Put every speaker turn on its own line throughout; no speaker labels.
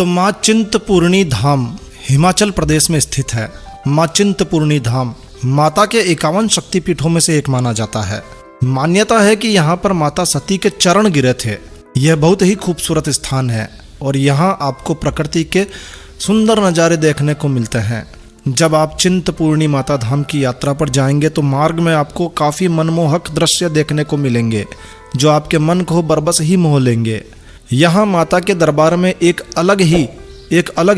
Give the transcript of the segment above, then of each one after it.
तो माँ चिंतपूर्णी धाम हिमाचल प्रदेश में स्थित है। माँ चिंतपूर्णी धाम माता के 51 शक्तिपीठों में से एक माना जाता है। मान्यता है कि यहाँ पर माता सती के चरण गिरे थे। यह बहुत ही खूबसूरत स्थान है और यहाँ आपको प्रकृति के सुंदर नज़ारे देखने को मिलते हैं। जब आप चिंतपूर्णी माता धाम की यात्रा पर जाएंगे तो मार्ग में आपको काफ़ी मनमोहक दृश्य देखने को मिलेंगे जो आपके मन को बरबस ही मोह लेंगे। यहाँ माता के दरबार में एक अलग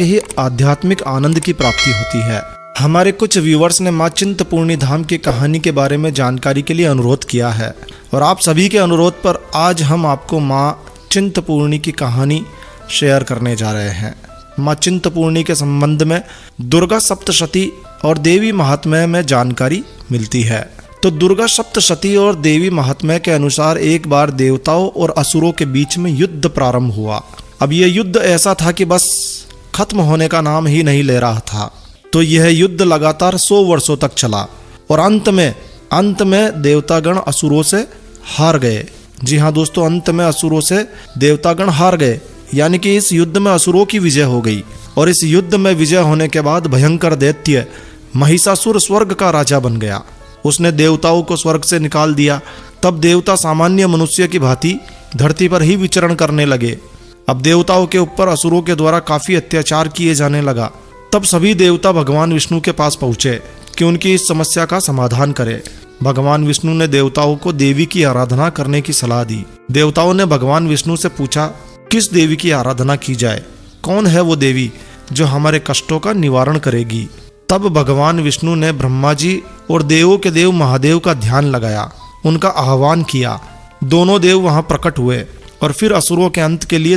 ही आध्यात्मिक आनंद की प्राप्ति होती है। हमारे कुछ व्यूवर्स ने माँ चिंतपूर्णी धाम की कहानी के बारे में जानकारी के लिए अनुरोध किया है और आप सभी के अनुरोध पर आज हम आपको माँ चिंतपूर्णी की कहानी शेयर करने जा रहे हैं। माँ चिंतपूर्णी के संबंध में दुर्गा सप्तशती और देवी महात्म्य में जानकारी मिलती है। तो दुर्गा सप्तशती और देवी महात्म्य के अनुसार एक बार देवताओं और असुरों के बीच में युद्ध प्रारंभ हुआ। अब यह युद्ध ऐसा था कि बस खत्म होने का नाम ही नहीं ले रहा था। तो यह युद्ध लगातार 100 वर्षों तक चला और अंत में देवतागण असुरों से हार गए। जी हाँ दोस्तों, अंत में असुरों से देवतागण हार गए, यानी कि इस युद्ध में असुरों की विजय हो गई। और इस युद्ध में विजय होने के बाद भयंकर दैत्य महिषासुर स्वर्ग का राजा बन गया। उसने देवताओं को स्वर्ग से निकाल दिया। तब देवता सामान्य मनुष्य की भांति धरती पर ही विचरण करने लगे। अब देवताओं के ऊपर असुरों के द्वारा काफी अत्याचार किए जाने लगा। तब सभी देवता भगवान विष्णु के पास पहुंचे कि उनकी इस समस्या का समाधान करे। भगवान विष्णु ने देवताओं को देवी की आराधना करने की सलाह दी। देवताओं ने भगवान विष्णु से पूछा किस देवी की आराधना की जाए, कौन है वो देवी जो हमारे कष्टों का निवारण करेगी। तब भगवान विष्णु ने ब्रह्मा जी और देवों के देव महादेव का ध्यान लगाया, उनका आह्वान किया। दोनों देव वहां प्रकट हुए और फिर असुरों के अंत के लिए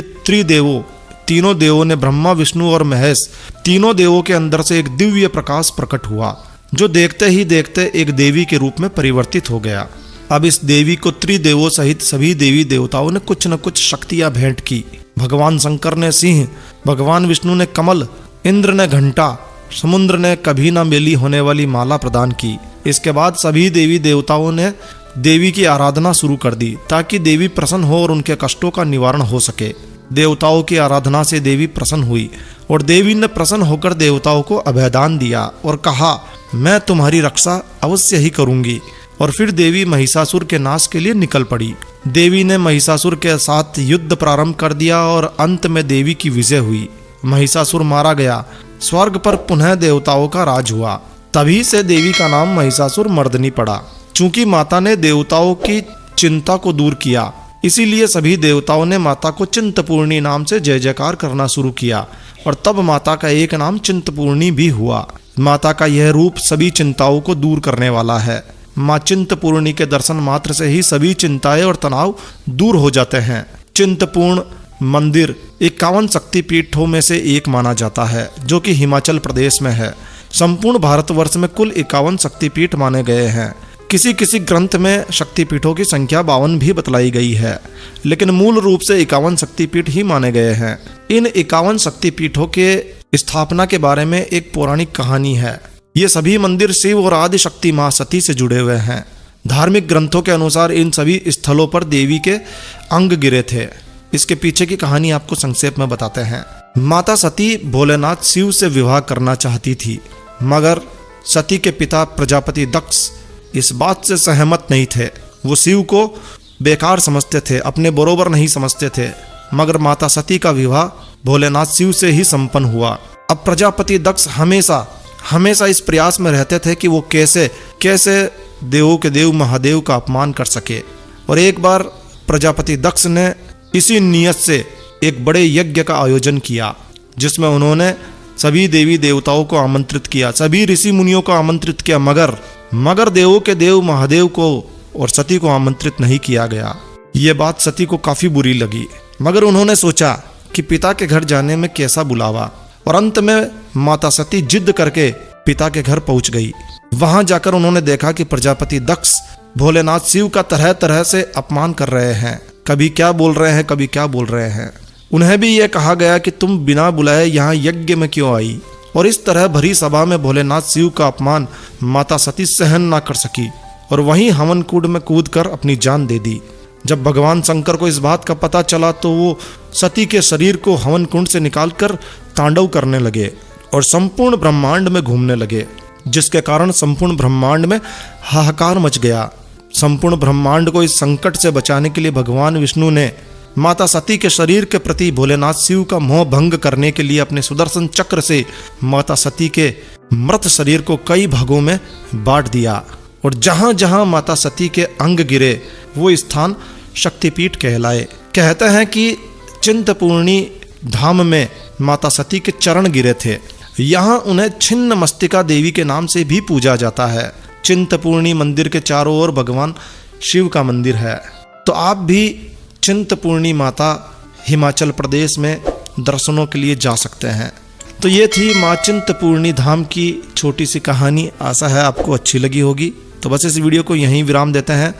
तीनों देवों ने ब्रह्मा विष्णु और महेश तीनों देवों के अंदर से एक दिव्य प्रकाश प्रकट हुआ जो देखते ही देखते एक देवी के रूप में परिवर्तित हो गया। अब इस देवी को त्रिदेवों सहित सभी देवी देवताओं ने कुछ न कुछ शक्तियां भेंट की। भगवान शंकर ने सिंह, भगवान विष्णु ने कमल, इंद्र ने घंटा, समुद्र ने कभी न मेली होने वाली माला प्रदान की। इसके बाद सभी देवी देवताओं ने देवी की आराधना शुरू कर दी ताकि देवी प्रसन्न हो और उनके कष्टों का निवारण हो सके। देवताओं की आराधना से देवी प्रसन्न हुई और देवी ने प्रसन्न होकर देवताओं को अभयदान दिया और कहा, मैं तुम्हारी रक्षा अवश्य ही करूंगी। और फिर देवी महिषासुर के नाश के लिए निकल पड़ी। देवी ने महिषासुर के साथ युद्ध प्रारंभ कर दिया और अंत में देवी की विजय हुई। महिषासुर मारा गया। स्वर्ग पर पुनः देवताओं का राज हुआ। तभी से देवी का नाम महिषासुर मर्दनी पड़ा। चूंकि माता ने देवताओं की चिंता को दूर किया, इसीलिए सभी देवताओं ने माता को चिंतपूर्णी नाम से जय जयकार करना शुरू किया और तब माता का एक नाम चिंतपूर्णी भी हुआ। माता का यह रूप सभी चिंताओं को दूर करने वाला है। माँ चिंतपूर्णी के दर्शन मात्र से ही सभी चिंताएं और तनाव दूर हो जाते हैं। चिंतपूर्ण मंदिर 51 शक्तिपीठों में से एक माना जाता है जो कि हिमाचल प्रदेश में है। संपूर्ण भारतवर्ष में कुल 51 शक्तिपीठ माने गए हैं। किसी ग्रंथ में शक्तिपीठों की संख्या 52 भी बतलाई गई है, लेकिन मूल रूप से 51 शक्तिपीठ ही माने गए हैं। इन 51 शक्तिपीठों के स्थापना के बारे में एक पौराणिक कहानी है। ये सभी मंदिर शिव और आदि शक्ति माँ सती से जुड़े हुए हैं। धार्मिक ग्रंथों के अनुसार इन सभी स्थलों पर देवी के अंग गिरे थे। इसके पीछे की कहानी आपको संक्षेप में बताते हैं। माता सती भोलेनाथ शिव से विवाह करना चाहती थी, मगर सती के पिता प्रजापति दक्ष इस बात से सहमत नहीं थे। वो शिव को बेकार समझते थे, अपने बरोबर नहीं समझते थे। मगर माता सती का विवाह भोलेनाथ शिव से ही संपन्न हुआ। अब प्रजापति दक्ष हमेशा इस प्रयास में रहते थे कि वो कैसे देवों के देव महादेव का अपमान कर सके। और एक बार प्रजापति दक्ष ने इसी नियत से एक बड़े यज्ञ का आयोजन किया जिसमें उन्होंने सभी देवी देवताओं को आमंत्रित किया, सभी ऋषि मुनियों को आमंत्रित किया, मगर देवों के देव महादेव को और सती को आमंत्रित नहीं किया गया। ये बात सती को काफी बुरी लगी, मगर उन्होंने सोचा कि पिता के घर जाने में कैसा बुलावा। और अंत में माता सती जिद करके पिता के घर पहुंच गई। वहां जाकर उन्होंने देखा कि प्रजापति दक्ष भोलेनाथ शिव का तरह तरह से अपमान कर रहे हैं। कभी क्या बोल रहे हैं। उन्हें भी यह कहा गया कि तुम बिना बुलाए यहाँ यज्ञ में क्यों आई। और इस तरह भरी सभा में भोलेनाथ शिव का अपमान माता सती सहन ना कर सकी और वहीं हवन कुंड में कूदकर अपनी जान दे दी। जब भगवान शंकर को इस बात का पता चला तो वो सती के शरीर को हवन कुंड से निकालकर तांडव करने लगे और संपूर्ण ब्रह्मांड में घूमने लगे, जिसके कारण संपूर्ण ब्रह्मांड में हाहाकार मच गया। संपूर्ण ब्रह्मांड को इस संकट से बचाने के लिए भगवान विष्णु ने माता सती के शरीर के प्रति भोलेनाथ शिव का मोह भंग करने के लिए अपने सुदर्शन चक्र से माता सती के मृत शरीर को कई भागों में बांट दिया और जहां जहां माता सती के अंग गिरे वो स्थान शक्तिपीठ कहलाए। कहते हैं कि चिंतपूर्णी धाम में माता सती के चरण गिरे थे। यहाँ उन्हें छिन्न मस्तिका देवी के नाम से भी पूजा जाता है। चिंतपूर्णी मंदिर के चारों ओर भगवान शिव का मंदिर है। तो आप भी चिंतपूर्णी माता हिमाचल प्रदेश में दर्शनों के लिए जा सकते हैं। तो ये थी माँ चिंतपूर्णी धाम की छोटी सी कहानी। आशा है आपको अच्छी लगी होगी। तो बस इस वीडियो को यहीं विराम देते हैं।